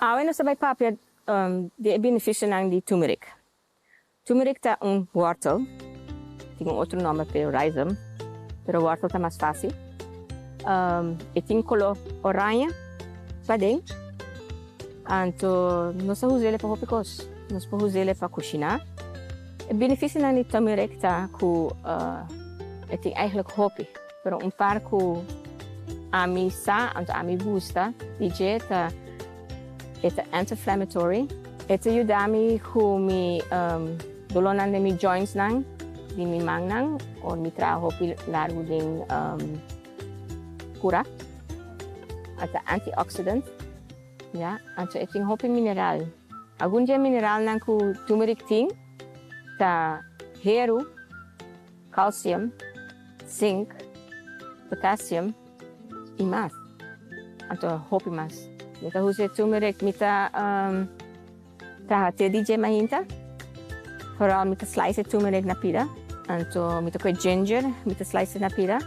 Bueno, sa may papia, de benefício ng turmeric. Turmeric tá wortel, tem outro nome para rhizome, pero wortel tá mais fácil. E tem color oranha, para dentro. Então, nós usamos ele para hopicos, nós podemos usar ele para cozinhar. O benefício ng turmeric tá que tem eigenlijk hopi, pero par que a mim sa, a mim gusta, dieta é anti-inflammatory. Ito ajuda-me com mi dolonan de mi joints nang, di mi mang nang, o mi trabajo largo din cura. At antioxidant. Ja, anto ito hopi mineral. Agun dia mineral nang ku turmeric ting, ta heru, calcium, zinc, potassium, e mais. Anto hopi mais. Mita usa turmeric, mita te DJ mahinta. Vooral mita slice turmeric na pida. Anto mita ko ginger, mita slice na pida.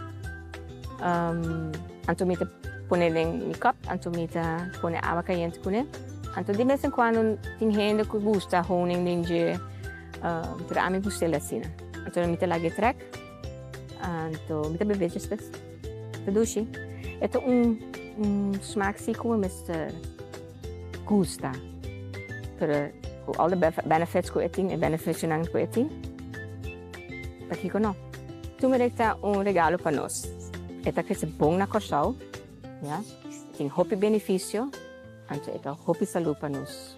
Anto mita pone in mi cup, anto mita pone agua caliente con él. Anto di vez en cuando tingendo que gusta honing ninja, pero a mí gusta la cena. Anto mita lagi trek. Anto mita beveja spes. Tedushi. Ito smaak zie como Mr. Gusta. Pero all the benefits ko eating e benefits nang ko eating. Perché no. Turmeric tá regalo para nós. Esta que é bom na coxal, ja? Tem hopi benefício, anto esta hopi saúde para nós.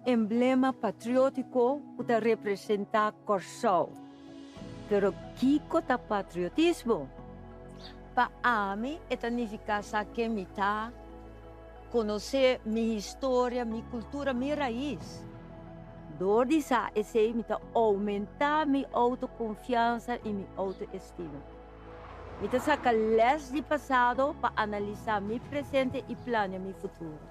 Emblema patriótico que representa Corsol. Pero Kiko ta patriotismo. Para mim, significa que me tá conhecer minha história, minha cultura, minha raiz. Dor disso, esse me tá aumentar minha autoconfiança e minha autoestima. Me tá sacar les de passado para analisar meu presente e planear meu futuro.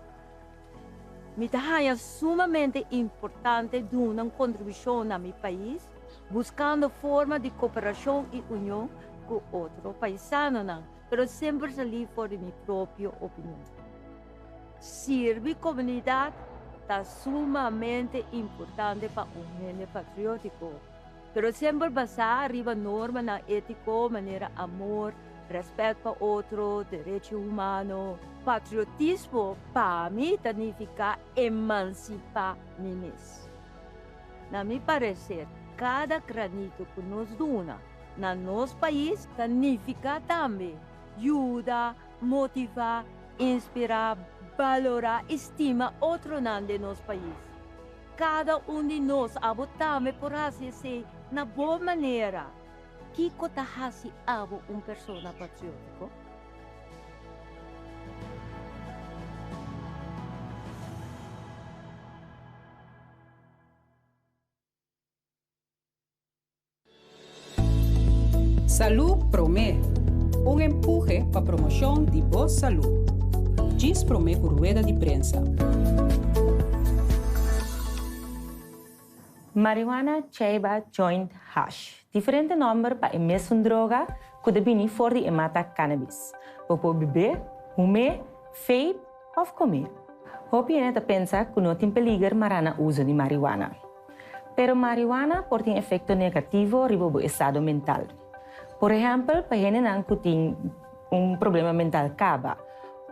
Me é sumamente importante dar uma contribuição a meu país, buscando forma de cooperação e união com outro paisano, mas sempre sair fora de minha própria opinião. Servir a comunidade é sumamente importante para um mente patriótico, mas sempre basar arriba norma na ética, maneira amor, respeito para outro, direito humano. Patriotismo, para mim, significa emancipar mim. Na meu parecer, cada granito que nos dona no nosso país significa também ajuda, motivar, inspirar, valorar, estima outro de nosso país. Cada de nós abotamos por ser na boa maneira. Que kotahasi abo persona patriótico? Salud Promé, empuje para promoção de boa saúde. Diz Promé por rueda de prensa. Marijuana cheiba joint hash. Diferente nome para a mesma droga que deve for de mata cannabis. Para beber, fumar, vape ou comer. Hopi ainda pensa que não tem perigo marana uso de marijuana. Pero marijuana pode ter efeito negativo sobre o estado mental. Por exemplo, para gente que tem problema mental caba,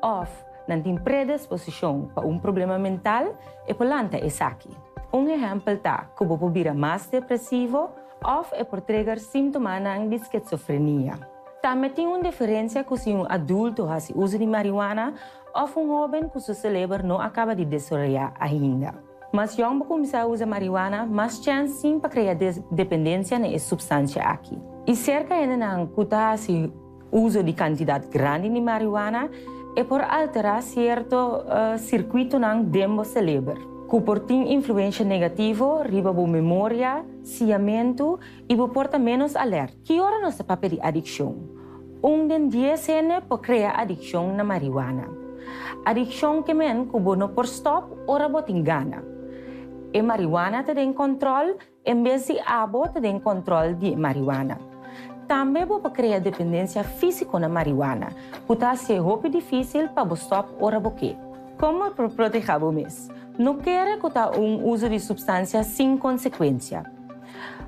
ou não tem predisposição para problema mental, e por lanta é aqui. Exemplo está que pode vir mais depressivo ou é por trigger sintomas de esquizofrenia. Também tem uma diferença que se adulto faz uso de marijuana ou jovem que seu cérebro não acaba de desenvolver ainda. Mas se você começar a usar marijuana, mais chance sim para criar dependência na substância aqui. E cerca de que uso de quantidade grande de marijuana é por alterar certo circuito dentro do cérebro. Que por ter influência negativa, riba a memória, ciamento e porta menos alerta. Que hora nossa papel de adicção? 10 anos pode criar adicção na marijuana. Addiction que men kubo no por stop ora botingana. E marijuana te den control, em vez de abo te den control de marijuana. Também vou criar dependência física na marijuana, que tá se roupa difícil para stop ora boque. Como para proteger o mês? Não quero que tá uso de substância sem consequência.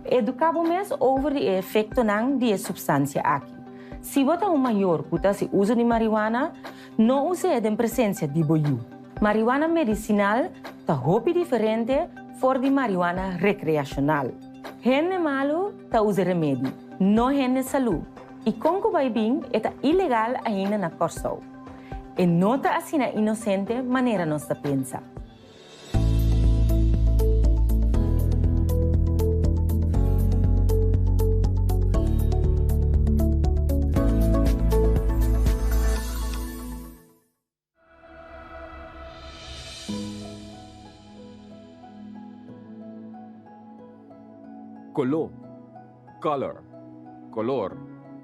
Educar o mês over o efeito de substância aqui. Se você é maior que tá se uso de marijuana, não use em presença de boiú. Marijuana medicinal tá roupa diferente for de marijuana recreacional. Gente malo tá usa remédio, não gente saúde. E com que vai bem, é ilegal ainda na Corsou. E não tá assim na inocente maneira nós pensa. Color, color,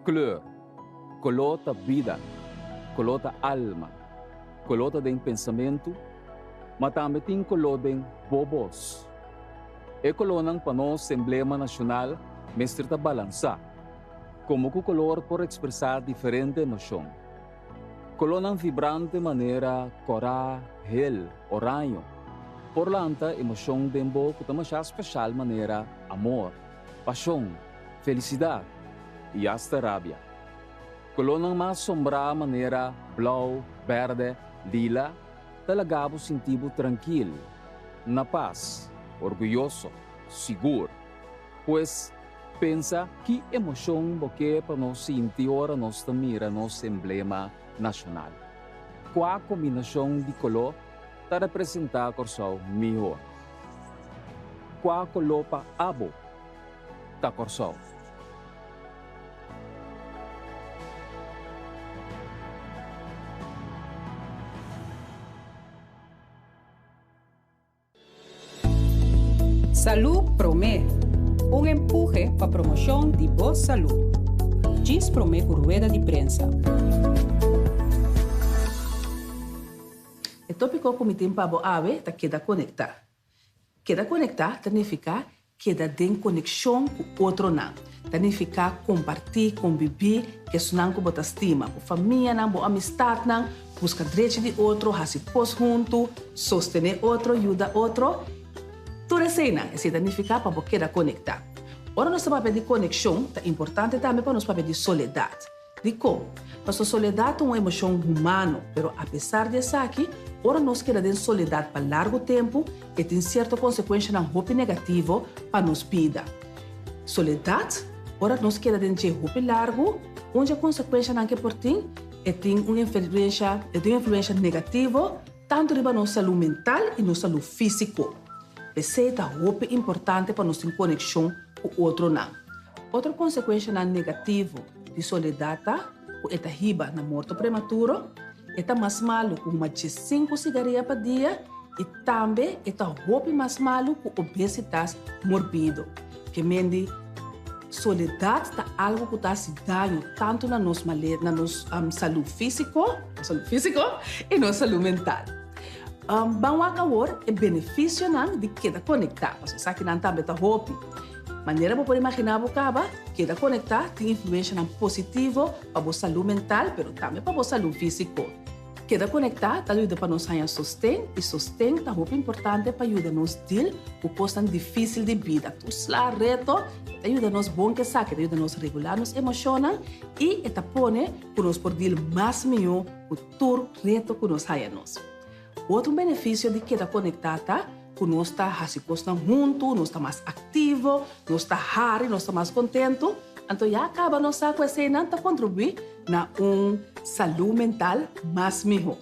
kleur, color da vida, color da alma, color da pensamento, mas também tem color da bobos. E color ng panos emblema nacional, mestre da balança, como que o color por expressar diferente noção. Color ng vibrante maneira cora, hel, oranho, por lanta emoção dembo que também é especial maneira amor, paixão, felicidade e hasta rabia. Color ng mais sombra maneira blau, verde, lila, talaga po sentido tranquilo, na paz, orgulhoso, seguro. Pues pensa que emoção porque para nós sentir ora nós mira nosso emblema nacional. Qual combinação de color para representar a Corsou melhor? Qual color para abo da Corsou? Salud Promé, um empurre para a promoção de boa saúde. Diz Promé por rueda de prensa. O tópico que me tem para ave tá queda conectar. Queda conectar significa queda em conexão com outro não. Significa compartilhar, conviver, que isso não bota estima. A família não, a amistade não, busca direito de outro, fazer pós junto, sostener outro, ajudar outro. Tudo isso não, significa para queda conectar. Ora nós estamos de conexão, é importante também para nós de soledade. De como? Porque a soledade é uma emoção humana, mas apesar disso aqui, ora nós queremos de soledade para largo tempo e tem certa consequência na roupa negativa para nossa vida. Soledade, ora nós queremos de roupa largo, onde a consequência não que por tem e tem uma influência negativa tanto para nossa saúde mental e nossa saúde física. Essa é roupa importante para nós ter conexão com o outro não. Outra consequência negativa de soledade é a riba na morte prematura, é mais malo com mais de 5 cigaretas por dia e também é a roupa mais malo com obesidade morbida. Que mende soledade é algo que está se dando tanto na nossa saúde física e na saúde mental. Bom agora é benefício de queda conectar. Você sabe que não está bem a roupa. Maneira para poder imaginar que da conectar tem influência positiva para a saúde mental, mas também para a saúde física. Que da conectar ajuda para nós ganhar sustento e sustento é muito importante para ajudar nos deal com coisas difíceis de vida. Tudo lá reto ajuda nos bom que sabe, ajuda nos regular nos emociones e eta pone que nós podemos mais melhor com todo reto que nós ganhamos. Outro benefício de que da conectar que nós está juntos, nós está mais ativo, nós está raro, nós está mais contente. Então, já acaba nossa coisa e não contribui na saúde mental mais melhor.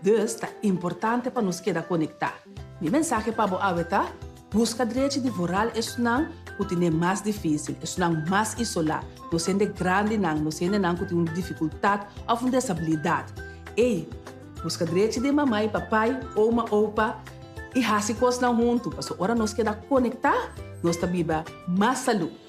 Então, é importante para nós quedar conectar. Minha mensagem para você é busca direito de vorar isso não, que é mais difícil, isso não mais isolado. Nós sendo grande não, nós sendo não que tem dificuldade ou uma desabilidade. E busca direito de mamãe, papai ou uma opa e fazer coisas juntos. Porque agora nós queremos conectar, nós também mais saúde.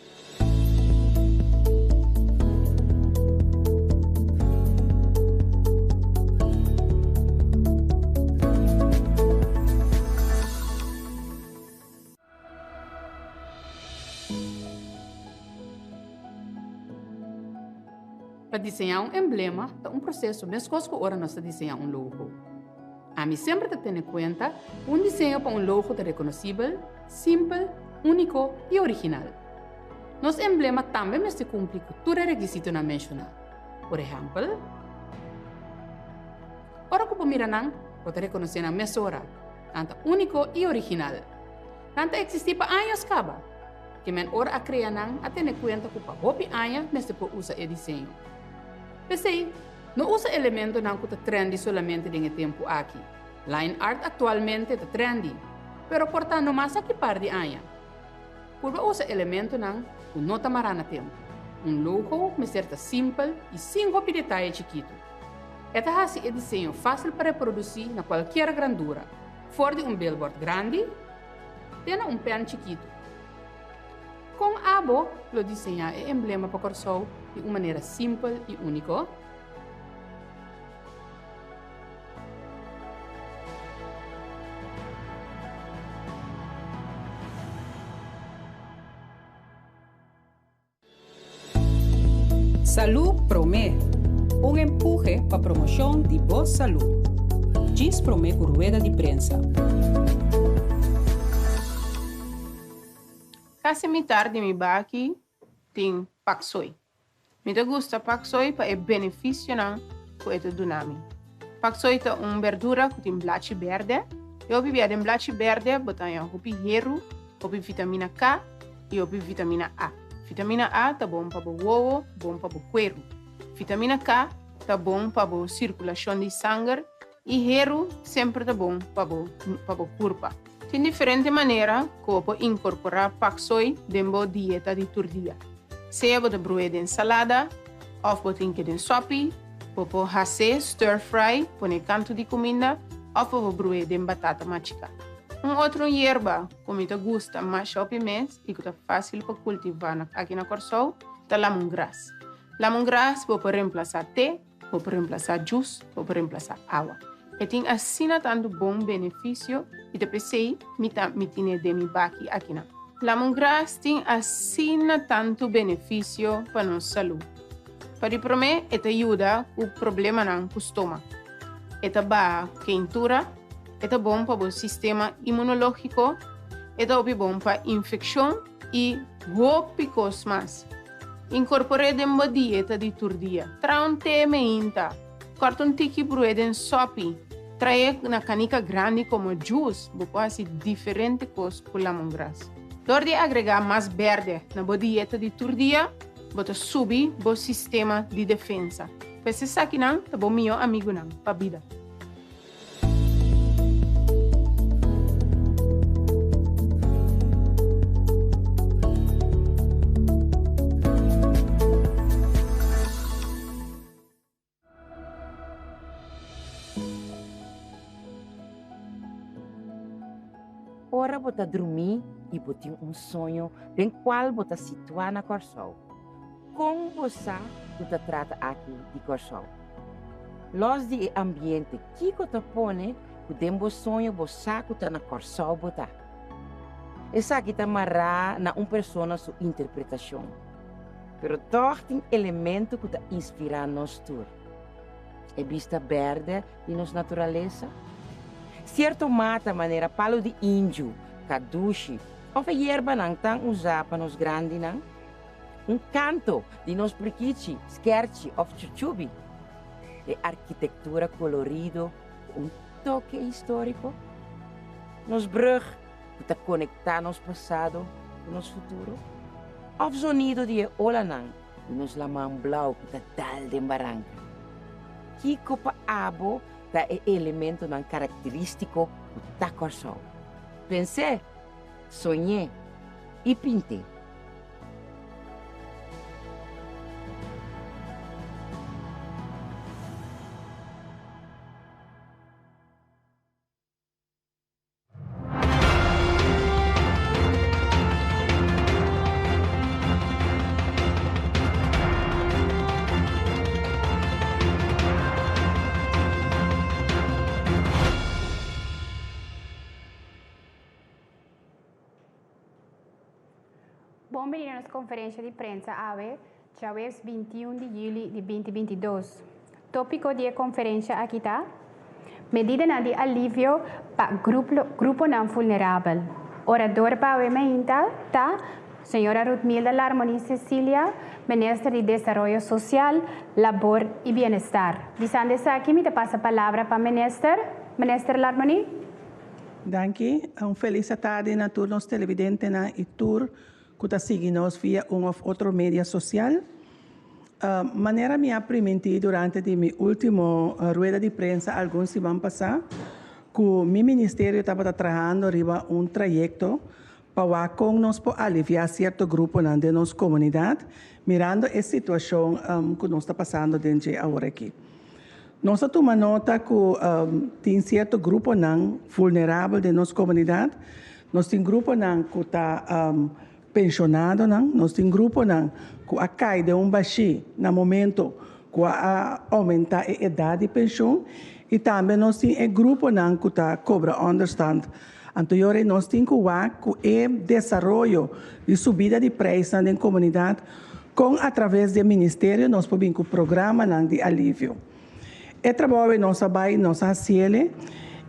Para desenhar um emblema é um processo mesmo que ora nós desenhar um logo. A mim sempre tem que ter em conta um desenho para um logo reconhecível, simples, único e original. Nosso emblema também mesmo cumpre com todo o requisito na mencionar. Por exemplo, ora que mira nang, pode reconhecer na mesura, tanto único e original. Tanto existe para anos caba, que men ora a criar nang a ter em conta que para hopi anya mesmo pode usar o desenho. Pensei, não usa elemento nang que está trendy solamente em tempo aqui. Line art atualmente está trendy, pero portando mais aqui par de anya. Por usa elemento nang que não está marana tempo. Um logo me certa simples e sem hopi detalhe chiquito. Esta é um desenho fácil para reproduzir na qualquer grandura. Fora de um billboard grande, tem um pen chiquito. Com abo, lo desenhar o emblema para Corsol de uma maneira simples e única. Salud Promé, um empurre para a promoção de boa saúde. Diz Promé por rueda de prensa. Quase metade de meu baki tem paksoi. Me gusta paksoi para o benefício não que é do nome. Paksoi é uma verdura que tem blachi verde. Eu vivi em blachi verde, botar hopi hierro, hopi vitamina K e hopi vitamina A. Vitamina A tá bom para o ovo, bom para o cuero. Vitamina K tá bom para a circulação de sangue e hierro sempre tá bom para o corpo. Tem diferente maneira como incorporar paksoi dentro da dieta de todo dia. Seja você broer de ensalada, ou você tem que de sopa, você hacer stir fry, põe canto de comida, ou você broer de batata machucada. Outro erva que me gusta mais ao mês e que é fácil para cultivar aqui na Corsol, é lemongrass. Lemongrass pode reemplaçar té, pode reemplaçar juice, pode reemplaçar água. E tem assim tanto bom benefício e depois sei me tinha de mi baki aqui na. Lemongrass tem assim tanto benefício para nossa saúde. Para mim, ela ajuda o problema no estômago. Ela ba quentura, é bom para o sistema imunológico, é bom para infecção e muitas mais. Incorporei dentro da dieta de todo dia. Traga um té meinta, corta um tiki bruede em sopi, traga uma canica grande como juice, você pode fazer diferentes coisas com lemongrass. Dor de agregar mais verde na dieta de todo dia, você sube o sistema de defesa. Pese aqui não, é bom meu amigo não, para a vida. Ora você dormir e você tem sonho em qual você situa na Corsol. Como você trata aqui de Corsol? Los de ambiente que você põe, o sonho você que na Corsol botar. Essa aqui está marrada na uma pessoa sua interpretação. Pero toch tem elemento que inspira nos tour. É vista verde de nossa natureza. Certo mata maneira palo de índio, caduche, ou hierba não tão usada para nos grandes não. Canto de nos priquichi, scherzi ou chuchubi. E arquitetura colorido, toque histórico. Nos brug, que conectar nos passado com nos futuro. Ou sonido de olanang, de nos lamang blau que dal de barranca. Kiko pa abo, é elemento não característico da Corsol. Pensei, sonhei e pintei. Bom venir a nossa conferência de prensa, AVE. Jueves 21 de julho de 2022. Tópico de conferência aqui está. Medida de alívio para grupo não vulnerável. Orador para o emenda tá Senhora Ruthmilda Larmoni Cecília, Ministra de Desenvolvimento Social, Labor e Bem-Estar. Visando aqui, me passa a palavra para a Ministra Larmoni. Danke. Feliz tarde na todos os televidentes na Itur, que está seguindo via ou outro mídia social. Maneira me aprendi durante a minha última rueda de prensa, alguns semanas passadas, que o meu ministério estava trabalhando arriba trajeto para com nós aliviar certo grupo de nossa comunidade, mirando a situação que nós está passando dentro agora aqui. Nós tomamos nota que tem certo grupo vulnerável de nossa comunidade, nós tem grupo que está pensionado, nós tem grupo que cai de baixo no momento que aumenta a idade de pensão, e também nós temos um grupo que está cobra understand. Então, nós temos que ver o desenvolvimento de subida de preços na comunidade, através do Ministério, nós podemos o programa de alívio. É trabalho nós vai nós fazemos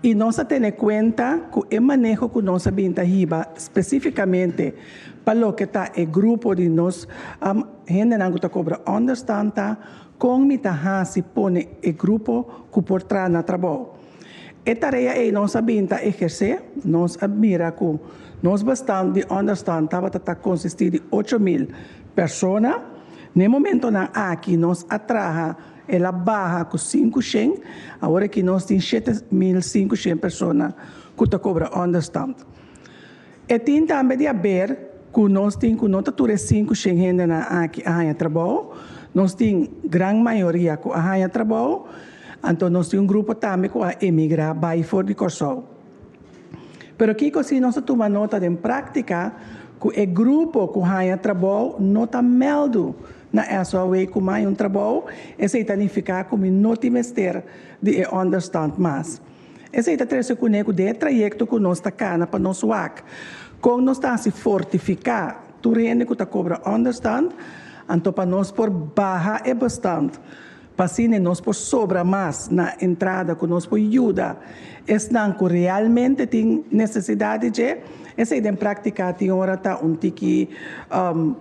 e nós temos em conta que o manejo que nós vamos especificamente para o que está o grupo de nós, gente que está cobra understand, com mita se põe o grupo que por trás no trabalho. A tarefa é nós vamos exercer, nós admira que nós bastante de understand está consistir de 8.000 pessoas. No momento aqui nós atraja ela barra com 500, agora que nós temos 7.500 pessoas que estão cobra understand. E tem também de haver que nós temos que não ter 500 gente aqui a trabalho, nós temos grande maioria que a trabalho, então nós temos grupo também que emigrar para fora de Corsol. Pero aqui assim nós tomamos nota de prática que o grupo que a trabalho não está meldo na SOA como um trabalho, isso significa que não temos ter de understand mais. Isso é o conego de trajeto que nós está cana para nós WAC. Quando nós está se fortificar, tu rende que está cobra understand, então para nós por barra é bastante. Para assim nós por sobra mais na entrada que nós por ajuda, não que realmente tem necessidade de essa é em prática tem hora tá tiki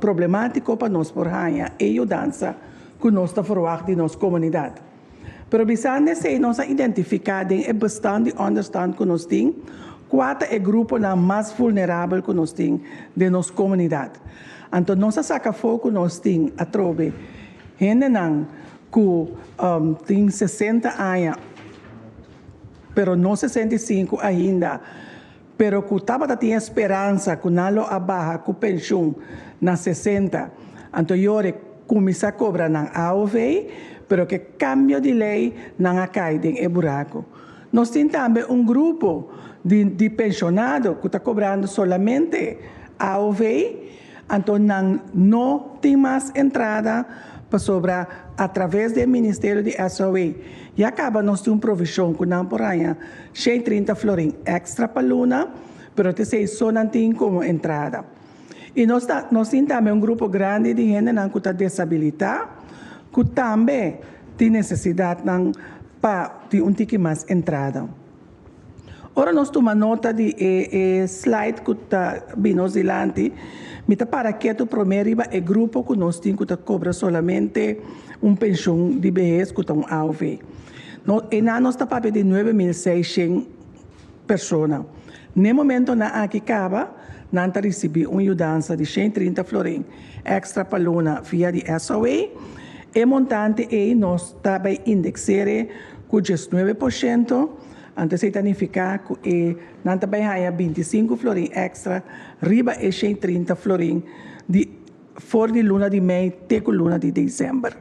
problemático para nós por ganhar e ajudança que nós está formando de nossa comunidade. Pero bisando se nós identificar é bastante understand que nós tem qual é o grupo mais vulnerável que nós tem de nossa comunidade. Então nós saca foco nós tem a trobe gente que tem 60 anos, pero não 65 ainda. Pero que estava tendo esperança que não abaixo com pensão na 60, então eu começar a cobrar na AOV, pero que cambio de lei não cai em buraco. Nós temos também grupo de pensionados que está cobrando solamente AOV, então não tem mais entrada para sobrar através do Ministério de SOE. E acaba nós temos provisão que não por aí, 130 florim extra para luna, pero só não tem como entrada. E nós temos também grupo grande de gente que está desabilitada, que também tem necessidade para ter tique mais entrada. Ora nós tomamos nota de slide que está bem adiante, para que o primeiro é grupo que nós temos que cobra solamente pensão de vejez que está AOV. E nós estamos de 9.600 pessoas. No momento que acaba, nós recebemos uma ajudança de 130 florim extra para luna via de SOE. E montante nós estamos indexando com 19%. Então, isso significa que nós temos 25 florim extra, riba e 130 florim fora de luna de maio até a luna de dezembro.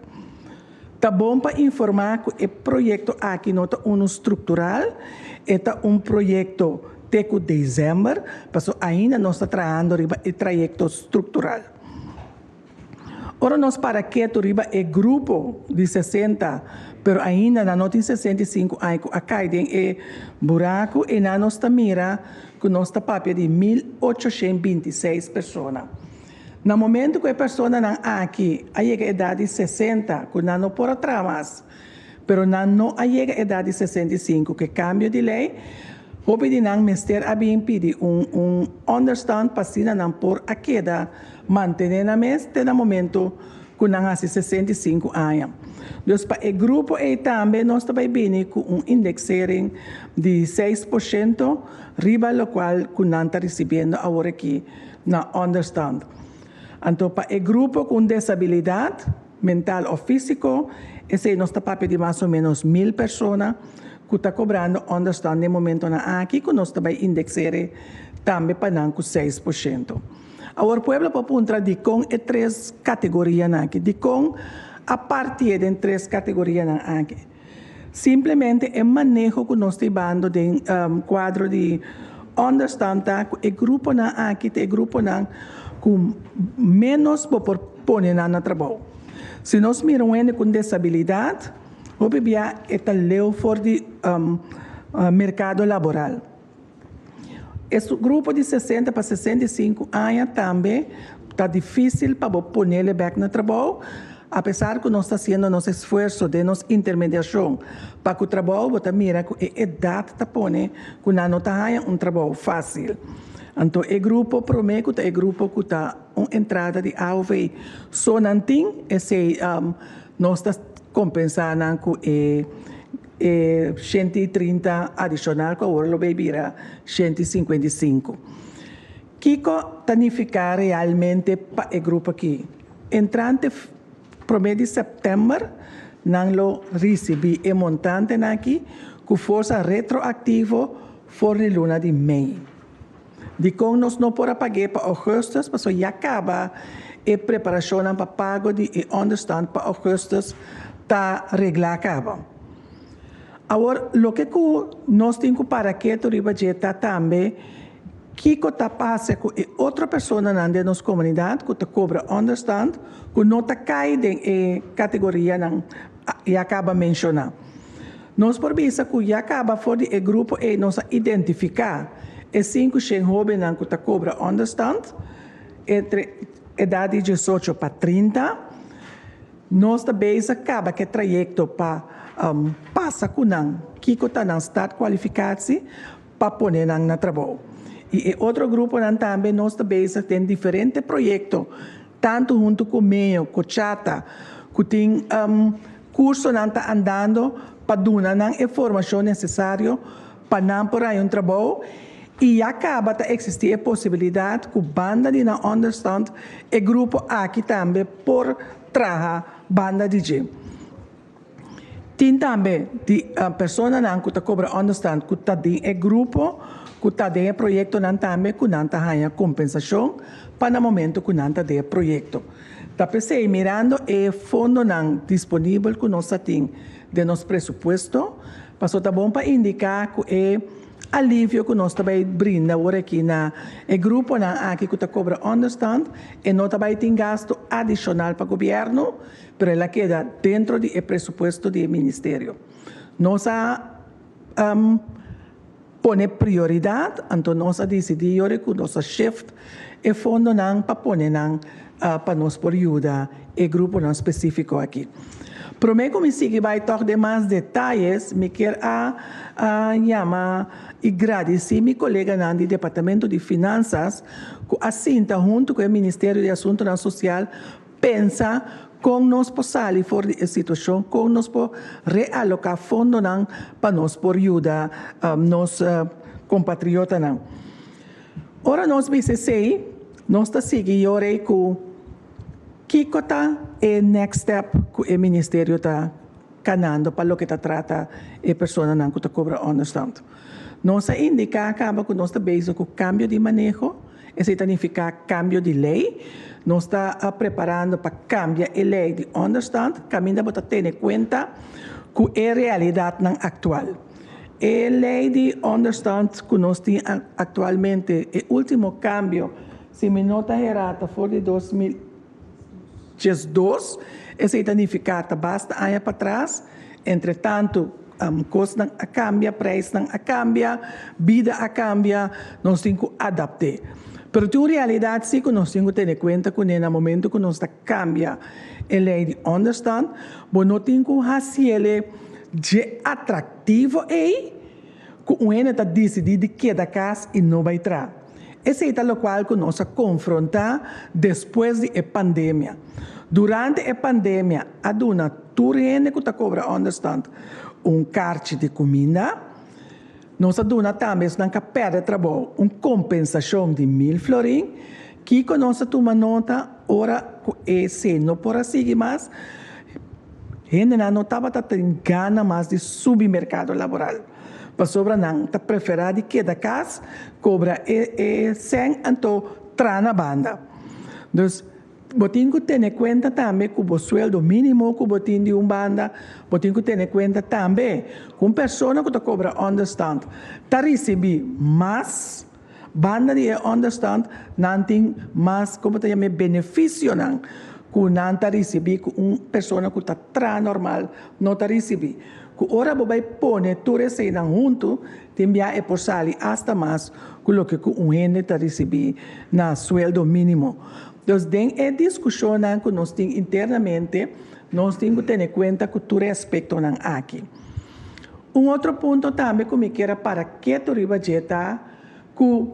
Está bom para informar que o projeto aqui não é estrutural, é projeto até dezembro, mas ainda não está trabalhando o projeto estrutural. Ora, nós para que é grupo de 60, mas ainda não tem 65 anos, a caída é buraco e nós está mira que nós está papel de 1.826 pessoas. No momento que a pessoa não aqui, chega a idade de 60, que não pode trabalhar, pero não chega a idade de 65, que cambio de lei, houve de não mestre a bem pedir understand para se não por a queda manter na mesa até no momento que não há 65 anos. Então, para o grupo também nós também vimos com indexering de 6%, riba lo qual que não está recebendo agora aqui na understand. Então, para o grupo com desabilidade mental ou físico, esse nós está pedindo mais ou menos 1.000 pessoas que está cobrando understand no momento na aqui, que nós também indexere também para não com 6%. Agora, o povo pode encontrar de com 3 categorias aqui, de com a partir de 3 categorias aqui. Simplesmente é manejo que nós estamos dando de quadro de understand, o grupo aqui, o grupo com menos por pôr na trabalho. Se nós miramos com desabilidade, o bebê está leu fora do mercado laboral. Esse grupo de 60 para 65 anos também está difícil para pôr ele back no trabalho, apesar que nós estamos fazendo nosso esforço de nossa intermediação para que o trabalho você mira que a idade está pondo que não está trabalho fácil. Então, o grupo promete que é o grupo que está uma entrada de AOV. Só não tem esse nós estamos compensando com 130 adicional, que agora lo vai virar 155. Kiko significa realmente para o grupo aqui. Entrante promedio de setembro, não lo recebi e montante aqui, com força retroativo for de luna de maio. De como nós não podemos pagar para agosto, porque já acaba a preparação para pago de understand para agosto, está reglada acaba. Agora, o que nós temos para que o budget também, que está passando com outra pessoa na nossa comunidade, que está cobra understand, que não está caindo em categoria e acaba mencionando. Nós por isso que já acaba fora do grupo e nós identificar os 5 jovens que está cobra understand, entre idade de 18 para 30, nós também acaba que trajeto para passa com não, que está não está qualificado para pôr na trabalho. E outro grupo também nós também tem diferentes projetos, tanto junto com o meio, com o chata, que tem curso não está andando para dar a informação necessária para não por aí trabalho. E acaba de existir a possibilidade que a banda de não understand e grupo aqui também por trabalhar banda DJ. Tem também de pessoa que está cobra understand que está em grupo, que está em projeto também que não está compensação para o momento que não está em projeto. Está pensando mirando o fundo disponível que nós temos de nosso presupuesto, para está bom para indicar que é alívio que nós também brinda agora aqui na o grupo aqui que está cobra understand e não também tem gasto adicional para o governo, mas ela queda dentro do presupuesto do ministério. Nós põe prioridade, então nós decidimos que nós shift e fundo para pôr para nós por ajuda e grupo específico aqui. Prometo que me vai tocar de mais detalhes, me quero chamar e agradecer meu colega do Departamento de Finanças, que assim, junto com o Ministério de Assuntos Sociais, pensa como nós podemos sair fora da situação, como nós podemos realocar fundos para nós por ajuda nossos compatriotas. Ora, nós BCC, nós estamos seguindo com que está o next step que o Ministério está canando para o que trata a pessoa que está cobrando understand. Nós indica acaba que nós estamos com cambio de manejo, isso significa cambio de lei. Nós estamos preparando para cambiar a lei de understand, caminho para ter em conta que é a realidade atual. A lei de understand que nós temos atualmente, o último cambio, se me nota errada, foi de 2012, isso significa que basta anos para trás, entretanto, custo cambia, preço cambia, vida cambia, nós temos que adaptar. Pero tu realidade, sim, que nós temos que ter em conta que no momento que nós cambia a lei de understand, nós temos que fazer ele de atrativo e que o ene está decidido que da casa e não vai entrar. Esse é o qual que nós confrontar depois da pandemia. Durante a pandemia, a dona tu ene que está cobra understand carte de comida, nós dona também não perde trabalho, compensação de 1.000 florins, que nós toma nota, ora que se não por seguir mais, gente não estava tendo gana mais de submercado laboral. Para sobra não, está preferido que da casa cobra sem então tra na banda. Então, você tem que ter em conta também que o sueldo mínimo que você tem de uma banda, você tem que ter em conta também que uma pessoa que cobra understand está recebendo mais banda de understand, não tem mais, como te chama, benefício não, que não está recebendo que uma pessoa que está tra normal não está recebendo. Que ora você vai pôr tudo isso junto, também é por sair hasta mais que o que um gente está recebendo na sueldo mínimo. Então, tem a discussão que nós temos internamente, nós temos que ter em conta que todo aspecto aqui. Outro ponto também que me quero para que tu riba jeta, que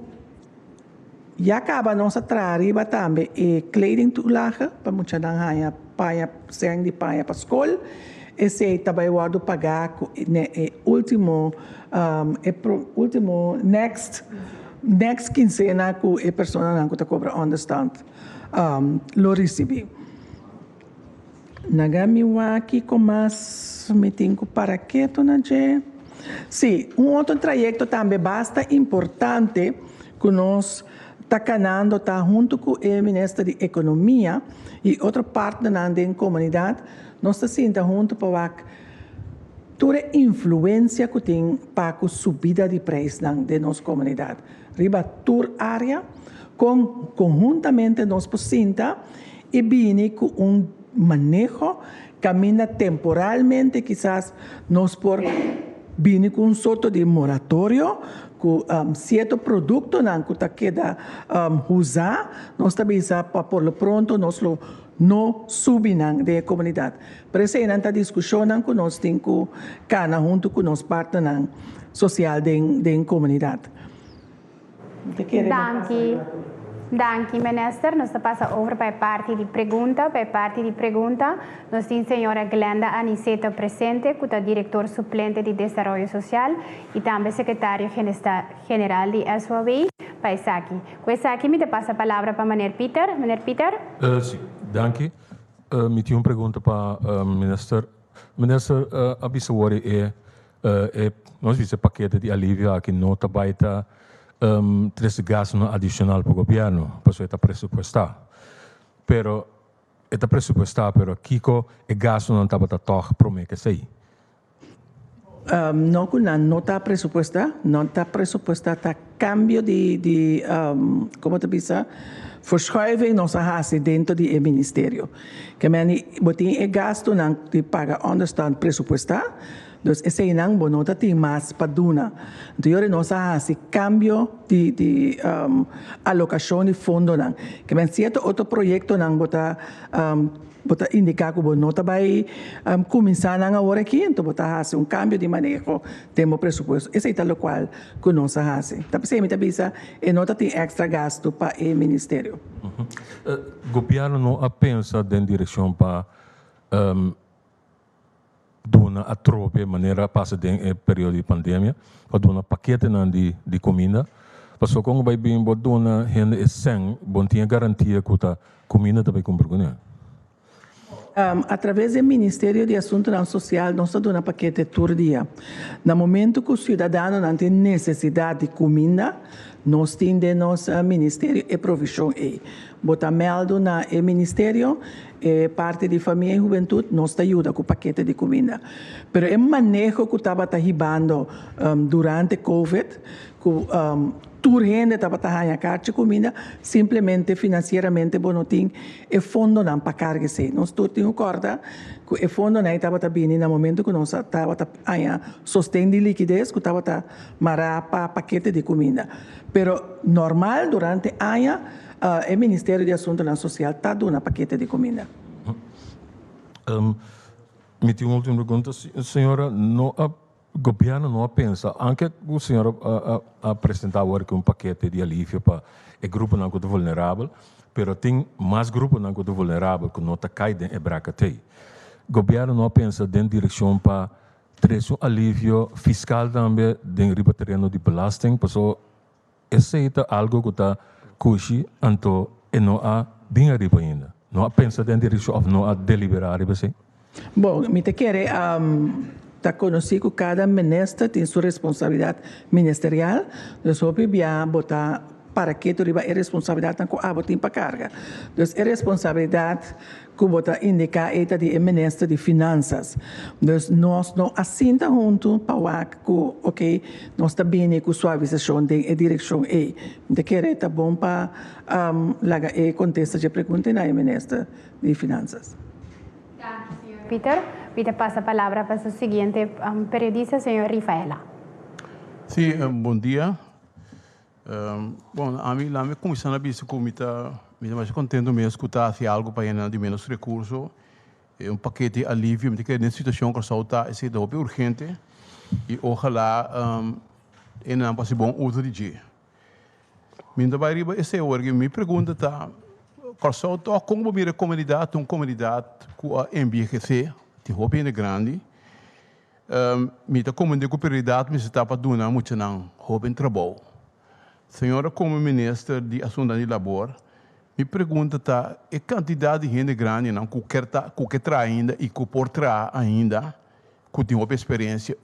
já acaba nossa trariba também é kleding toelagen, para muita danha paia, sem de paia para escola. Esse também guardo pagar o último next quincena que a pessoa não está cobra understand. Lo recebi. Nagami aqui com mais me tenho para que tu não je. Sim, outro trajeto também bastante importante que nós está canando está junto com o Ministério da Economia e outra parte da comunidade nós estamos junto para toda a influência que tem para a subida de preços da nossa comunidade. Riba toda área conjuntamente nós possamos e bem com manejo camina temporalmente quizás nós por bem com sorte de moratório com certo produto não que queda usar nós também para por lo pronto nós não subinang da comunidade. Por isso é uma discussão que nós temos que cana junto com nós parte social da comunidade. Danke, minister. Nós passa over para a parte de pergunta. Nós temos a senhora Glenda Aniceto presente, que é diretor suplente de Desenvolvimento Social e também secretário geral de SOAB, para Isaki. Com Isaki, me passa a palavra para Meneer Peter. Meneer Peter? Sim, danke. Me tinha uma pergunta para o minister. Minister, a bisawari nós vimos o paquete de alívio aqui não está baita tres gasto adicional para o governo, por isso está pressupostar. Pero está pressupostar, pero Kiko e gasto não estava toch promete que sei. Não está pressupostar, está cambio de como te diz, verschuiving nossa raça dentro do ministério. Que meni botin e gasto não de paga understand pressupostar. Então, esse não bonota tem mais para duna. Então, eu não sei cambio de alocação de fundo não. Que men certo outro projeto não bota indicar que bonota vai começar não agora aqui, então bota fazer cambio de manejo temos presupuesto. Esse é o qual que nós fazemos. Tapi se me tabisa e nota tem extra gasto para o ministério. Governo não pensa em direção para dona a trope maneira passa em período de pandemia para dona paquete de comida passou como vai bem para dona gente sem bom tinha garantia que a comida também compra através do Ministério de Assuntos Social nós damos paquete todo dia. No momento que o cidadão não tem necessidade de comida nós temos nosso Ministério e provisão bota meldo na Ministério parte de família e juventude nos ajuda com o paquete de comida. Pero o manejo que estava ribando durante Covid, que toda gente estava ganhando carta de comida, simplesmente financeiramente não tinha e fundo não para carregar. Nós todos temos corda que o fundo não estava bem no momento que nós estava sustendo de liquidez, que estava mará para paquete de comida. Pero normal durante ano o Ministério de Assuntos Social está dando paquete de comida. Me tem uma última pergunta, senhora, o governo não pensa, anche o senhor apresentar agora que paquete de alívio para o grupo não vulnerável, pero tem mais grupo não vulnerável que não está caindo em bracatei. O governo não pensa em direção para trazer alívio fiscal também dentro do terreno de belasting, porque esse é algo que está cuxi, então não há bem arriba ainda. Não há pensa em direção ou não há deliberar arriba assim? Bom, me te quer tá conhecido que cada ministro tem sua responsabilidade ministerial, então sobre via botar para que tu riba é responsabilidade tanto a botar para carga. Então é responsabilidade que botar indicar é de ministro de finanças. Então nós não assinta junto para que ok nós está bem com suavização de direção e me quer tá bom para laga e contesta de pergunta na ministro de finanças. Peter pasa a palavra para o seguinte periodista, senhor Rafaela. Sí, bom dia. Bom, a mim lá me começando a ver como me mais contento mesmo escutar assim algo para ir de menos recursos, paquete de alívio, me que nessa situação que só está esse dope urgente e ojalá não passe bom uso de dia. Me ainda vai riba esse hoje me pergunta tá Corso, como uma comunidade com a envelhecer, de roupa grande, me está como de prioridade, me está para doar muito não, roupa em trabalho. Senhora, como ministra de Assuntos de Labor, me pergunta tá, a quantidade de gente grande não, que traz ainda e que por trás ainda, que tem uma experiência,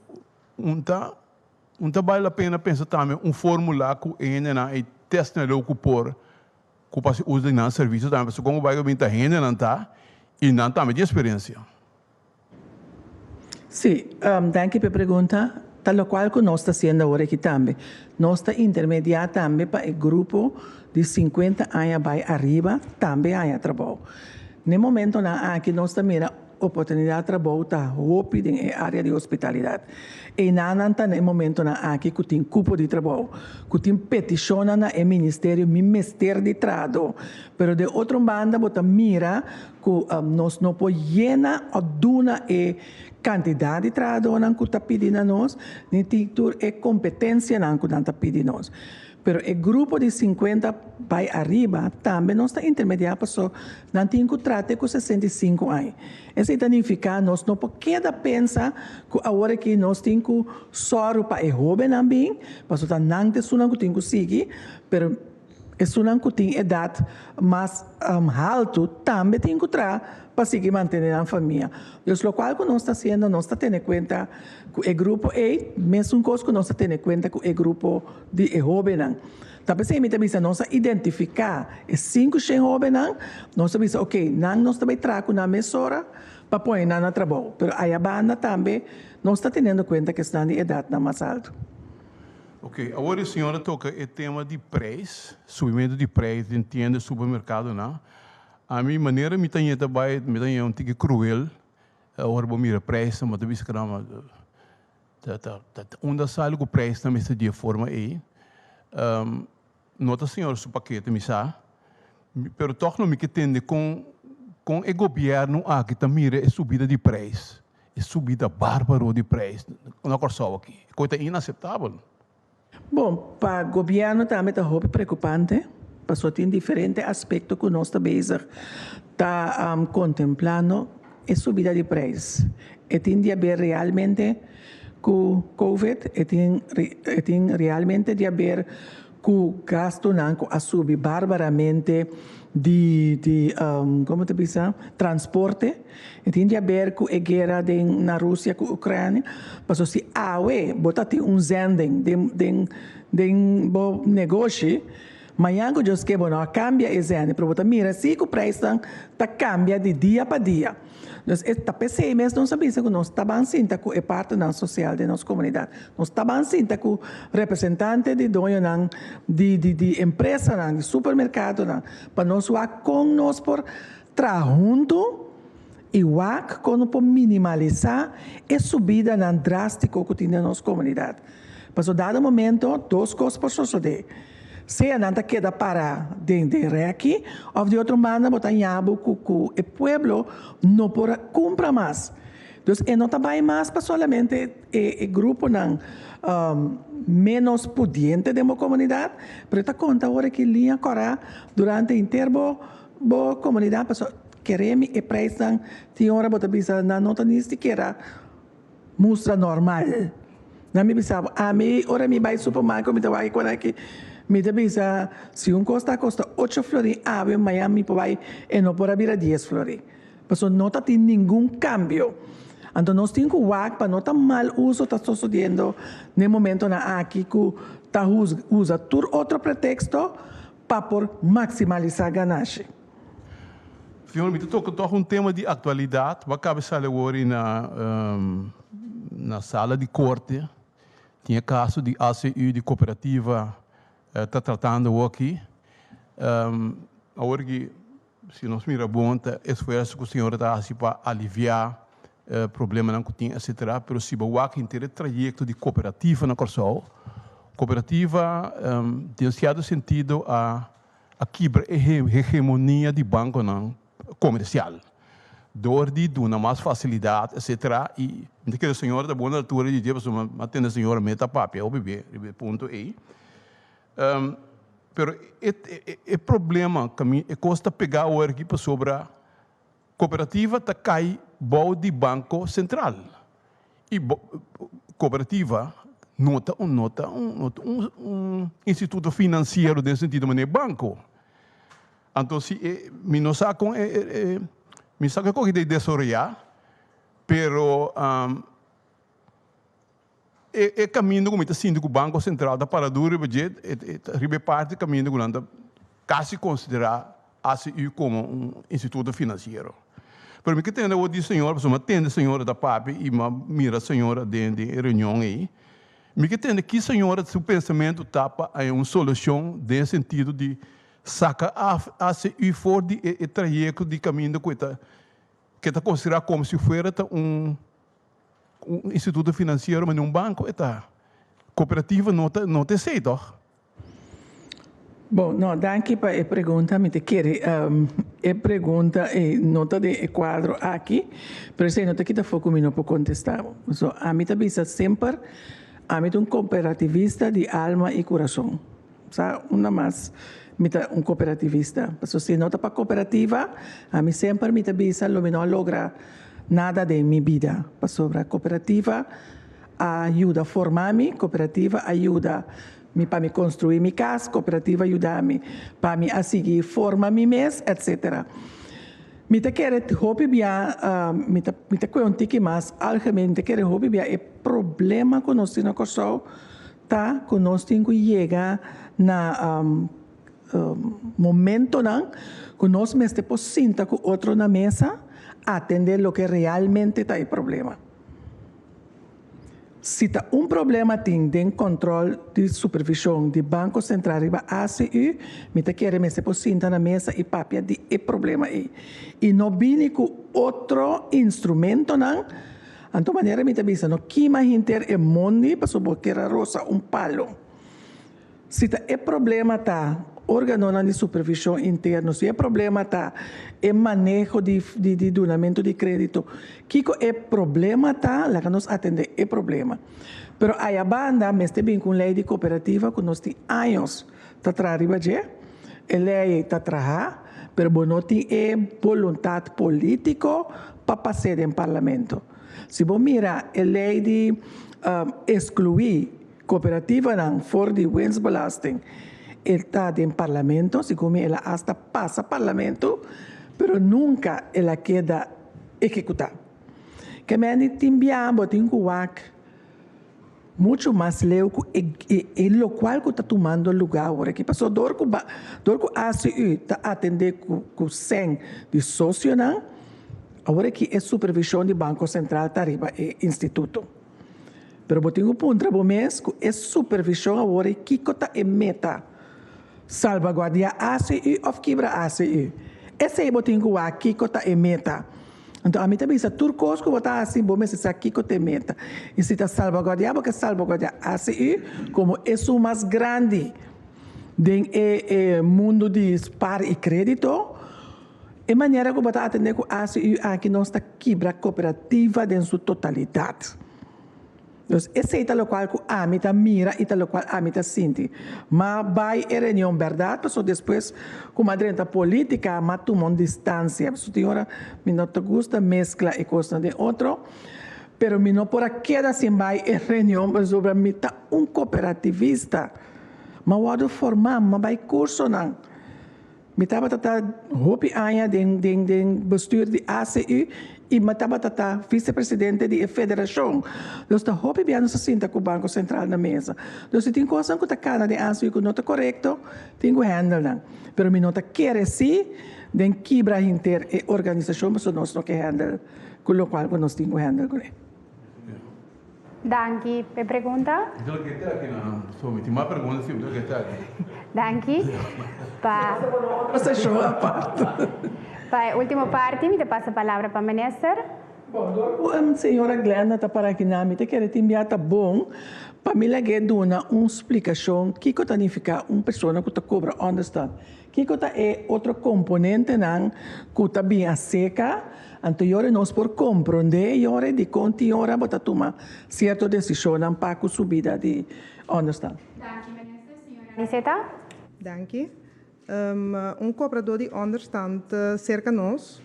vale a pena pensar também formulário que ainda não é teste no que por que passa uso de serviço também, porque como vai muita gente não está e não também de experiência. Sim, danke pela pergunta. Tal qual que nós está fazendo agora aqui também. Nós está intermediando também para o grupo de 50 anos para arriba, também há trabalho. No momento que nós está mira oportunidade de trabalho está rápido na área de hospitalidade. E não está no momento que tem cupo de trabalho, que tem petição no Ministério de Trabalho. Mas de outra banda, você mira que nós não podemos llenar a duna e quantidade de trabalho que está pedindo a nós, nem tem competência que está pedindo a nós. Pero o grupo de 50 vai arriba também não está intermediado, porque não tem que tratar com 65 anos. Isso significa que nós não podemos pensar que agora que nós temos que soro para o jovem também, porque não tem que tem que seguir, pero é que tem idade mais alta, também tem que tratar para seguir mantendo a família. Então, o qual que nós está fazendo, nós está tendo em conta que o grupo é, mesmo coisa que nós está tendo em conta que o grupo de jovens. Talvez se me nós identificar os 5 jovens, nós sabemos, ok, nós também trago na mesura para pôr na trabalho. Mas a banda também, nós está tendo em conta que estão de idade mais alta. Ok, agora a senhora toca o tema de preço, subimento de preço, entende supermercado, não? A minha maneira, me tem um tique cruel, agora vou mirar preço, mas talvez que não, onde sai o preço também está de forma aí. Nota senhora seu paquete, me sabe, pero toch não me que tende com o governo que está mira a subida de preço, a subida bárbara de preço, não corso aqui, coisa inaceitável. Bom, para o governo também está muito preocupante, porque tem diferentes aspectos que nós estamos contemplando a subida de preços. E tem de haver realmente com Covid, e tem realmente de haver com o gasto a subir barbaramente de como te diz, transporte. E tem de haver com a guerra na Rússia com a Ucrânia, porque se há botar zending de negócio, mas eu just que bueno cambia esse ano, para mira se o preço tá cambia de dia para dia. Então, esta pessoa mesmo não sabia que nós estávamos sinta com a parte social da nossa comunidade. Nós estávamos sinta com representante de dono de empresa, de supermercado, para nós lá com nós por trabalhar junto E o que quando por minimalizar a subida não drástico que tem na nossa comunidade. Mas, dado momento, duas coisas para suceder. Se a nanta queda para de aqui, ou de outra maneira, botar em abo que o pueblo não pode comprar mais. Então, não trabalha mais para solamente o grupo não, menos pudiente da comunidade, mas está conta agora que linha corá durante o intervo da comunidade, queremos e preço tem hora botar bisa não está nem sequer mostra normal. Não me bisa a mim hora me vai ao supermercado me vai quando aqui me bisa se custa 8 flores ave Miami vai e não pode vir a 10 flores. Mas não está tendo nenhum cambio. Então nós temos que ver para não estar mal uso está sucedendo no momento na aqui que está usa todo outro pretexto para por maximizar a ganância. Senhor, me toca um tema de atualidade. Vai cabeçar agora na sala de corte. Tinha caso de ACU, de cooperativa, está tratando aqui. Agora que, se nós miramos, esforço que o senhor está assim para aliviar problema não tinha, etc. Mas se você tem o trajeto de cooperativa na Corsol, cooperativa tem certo sentido a quebrar a hegemonia de banco não comercial. Dor de dar mais facilidade, etc. E a senhora da boa altura de dizer, mas tem a senhora meta papel, o bebê, ponto aí. Mas o problema que custa pegar o aqui para sobre a cooperativa está cai bom de banco central. E cooperativa nota um instituto financeiro nesse sentido, mas não é banco. Então, se me não saco me saco que de desoriar, pero é caminho como está sendo o banco central da paradura e budget ribe parte caminho como quase considerar ACU como um instituto financeiro. Pero me que tem o de senhora, pessoa atende a senhora da PAP e mira a senhora dentro de reunião aí. Me que tem que senhora seu pensamento tapa é uma solução nesse sentido de saca a ACU fora de trajeto de caminho que está considerado como se fosse um instituto financeiro, mas não um banco, está cooperativa não te aceita. Bom, não, danke para a pergunta, me te quer a pergunta e nota de quadro aqui, mas se não te quita foco me não pode contestar. So, a mim também sempre a mim um cooperativista de alma e coração, sabe? Uma mais um cooperativista. So, se não está para cooperativa, a mim sempre me também não logra nada de minha vida. Sobre a cooperativa ajuda a formar-me, cooperativa ajuda para me construir minha casa, cooperativa ajuda-me para me a seguir formar-me mesmo, etc. Me te quero hobby me te conta que mais algemamente quero hobby é problema que nós temos na Corsol, tá? Que nós temos que chegar na momento não que nós mesmo sentar com outro na mesa atender o que realmente está o problema. Se está problema tem de controle de supervisão de Banco Central e ACU, me te quero me se sentar na mesa e papia de problema aí. E não vem com outro instrumento não. Então maneira me te bisa no que mais inter é mundo para porque era rosa palo. Se está problema tá órgão de supervisão interno, se o problema está em manejo de donamento de crédito, que é problema está, lá que nós atendemos é problema. Pero a banda, mas também com lei de cooperativa, que nós temos anos, está trabalhando, a lei está trabalhando, pero não tem vontade política para passar em parlamento. Se você mirar a lei de excluir cooperativa fora de winstbelasting, está em parlamento, segundo ela hasta passa parlamento, pero nunca ela queda ejecutada. Que me han timbiado, tenho muito mais leu e lo qual que está tomando lugar agora. Que passou dorco ACU está atendendo com 100 de sócio, agora que é supervisão do Banco Central está arriba é instituto. Pero eu tenho um ponto para mês que é supervisão agora que está em meta. Salvaguardia ACU ou quebra ACU. Esse é o que aqui está em meta. Então, a mim também, se turcos que botar assim, bom, mas se aqui que te meta. E se está salvaguardar, porque salvaguardar assim, como é o mais grande do mundo de par e crédito, é maneira que botar atender com assim, aqui nós está quebra cooperativa em sua totalidade. Então, esse é o qual a mim está mira e o qual a mim está sente. Mas vai a reunião verdade, porque depois, como a direita política, mas tomam distância. Porque senhora, me não te gusta mescla e coisa de outro, pero me não por aqui assim vai a reunião sobre mim está cooperativista. Mas o formar, mas vai curso não. Me estava tratando hopi aia den bestuur de ACU e me estava tratando vice-presidente da federação. Então, está hopi bem se sinta com o Banco Central na mesa. Então, se tem coisa que está cara de ACU que não está correto, tem que handle não. Pero me não está querer sim, den quebra inter e organização, mas nós não quer handle com o qual nós temos que handle com ele. Danke. Pergunta? Então, que está aqui na sua última pergunta, sim, então que está aqui. Danke. Você show a parte. Para a última parte, me passa a palavra para o ministro. Bom, senhora Glenda está para aqui na minha, quero te enviar tá bom para me legar uma explicação que que significa uma pessoa que cobra understand. Que é outro componente não que está bem seca. Anterior nós por compreender e hora de conti hora bota tomar certa decisão para a subida de understand. Aniceta? Danke. Cobrador de understand cerca nós.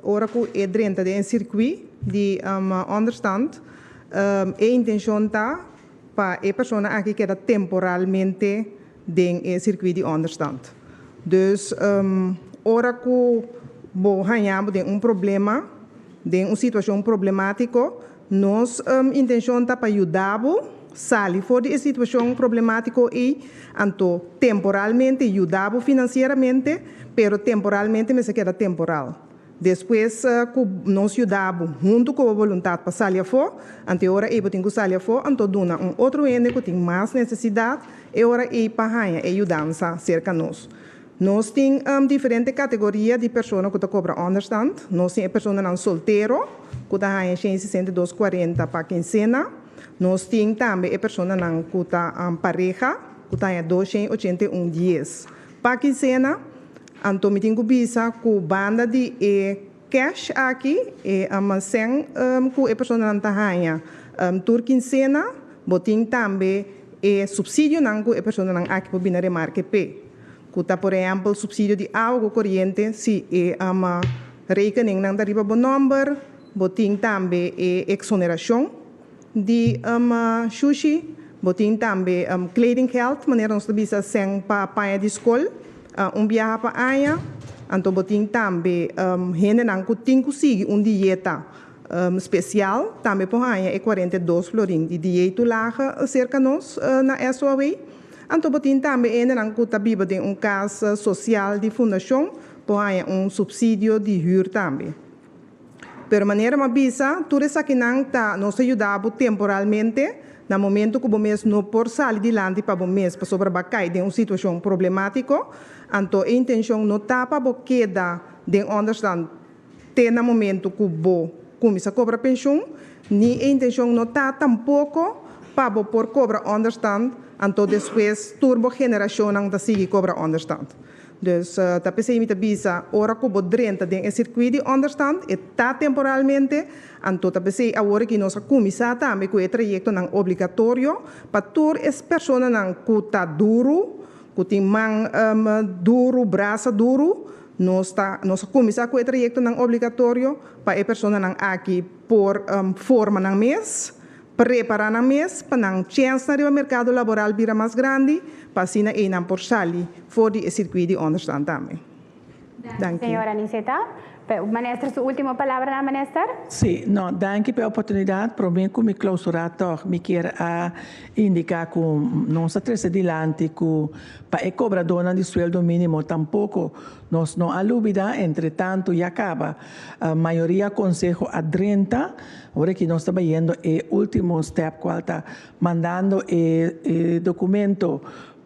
Ora que é dentro de circuito de understand, a intenção está para a pessoa aqui que é temporalmente dentro do circuito de understand. Dus, ora que ganhamos de problema, de uma situação problemática, nossa intenção está para ajudar sair fora de situação problemática e, então, temporalmente ajudar financeiramente, pero temporalmente me se queda temporal. Depois, nós ajudamos junto com a vontade para sair fora, então, agora eu tenho que sair fora, então, dona outro ente que tem mais necessidade, e agora eu para ajudar cerca de nós. Nós temos diferentes categorias de pessoas que cobram understand. Nós temos pessoas solteiras, que ganham 62,40 para quincena. Nós temos também pessoas que estão pareja, que ganham 281 dias para quincena. Então, eu tenho que visa que a banda de cash aqui, sem que a pessoa não ganha por quincena, mas tem também subsídio que a pessoa não aqui para vir remarque P. Kuta, por exemplo, subsídio de água corrente, se é uma rekening não dariba bom número, botin também exoneração de sushi, botin também clothing health, maneira nós bisa sem para de escola, viagem para aia, então botin também gente não tem que seguir dieta especial, também por aia é 42 florim de dieta lá cerca nós na SOA. Então, também ainda tem caso social de fundação, para subsídio de huur também. Pero maneira uma bisa, tudo isso aqui nos ajudava temporalmente, no momento que o mês não por sair de lante para o mês, para sobrebacar de uma situação problemática, então a intenção não está para o queda de understand, até no momento que o começa a cobrar pensão, nem a intenção não está tampouco para por cobrar understand, então depois turbo geração não sigue cobra understand. Dus tá pensei me bisa ora que o drenta de circuito de understand está temporalmente, então tá pensei agora que nós começar também com o trajeto não obrigatório para todas as pessoas não que tá duro, que tem mão duro, braço duro, nós começar com o trajeto não obrigatório para a pessoa não aqui por forma não mês. Preparar na mês para a chance do mercado laboral vir mais grande, para assim não por sair fora do circuito de understand também. Senhora Aniceta, ministra, sua última palavra, ministra? Sim, não, danke pela oportunidade. Para mim, como clausurador, me quero indicar que não se trata de lante que para a cobradora de sueldo mínimo tampouco nós não há dúvida, entretanto, já acaba. A maioria consejo a 30, agora que nós estamos indo o último step, qual está mandando o documento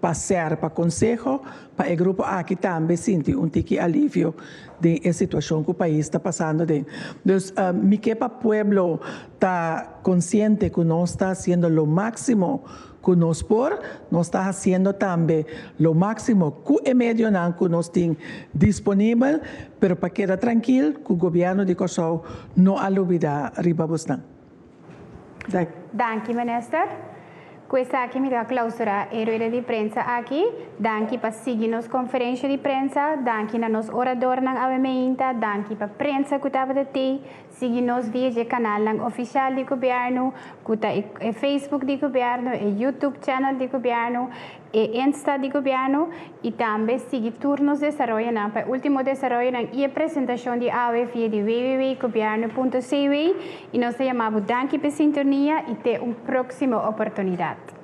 para ser, para consejo, para o grupo aqui também sentir tique alívio da situação que o país está passando. Então, mi que para o pueblo está consciente que nós está fazendo o máximo que nós por, nós está fazendo também o máximo que o meio que nós temos disponível, pero para quedar tranquilo que o governo de Kosovo não alubida riba bostan. Danke, minister. Questa aqui mi dà clausura e rueda di prensa aqui. Danke para seguir nos conferência de prensa. Danke na nos orador ng avementa. Danke para prensa que estava de ti. Seguir nos via de canal ng oficial de governo, kuta e Facebook de governo, e YouTube channel de governo, e Insta de governo, e também seguir turnos de desarrollo na para último desarrollo na e apresentação de AWE via de www.governo.cw e nós chamamos danke por sintonia e ter uma próxima oportunidade.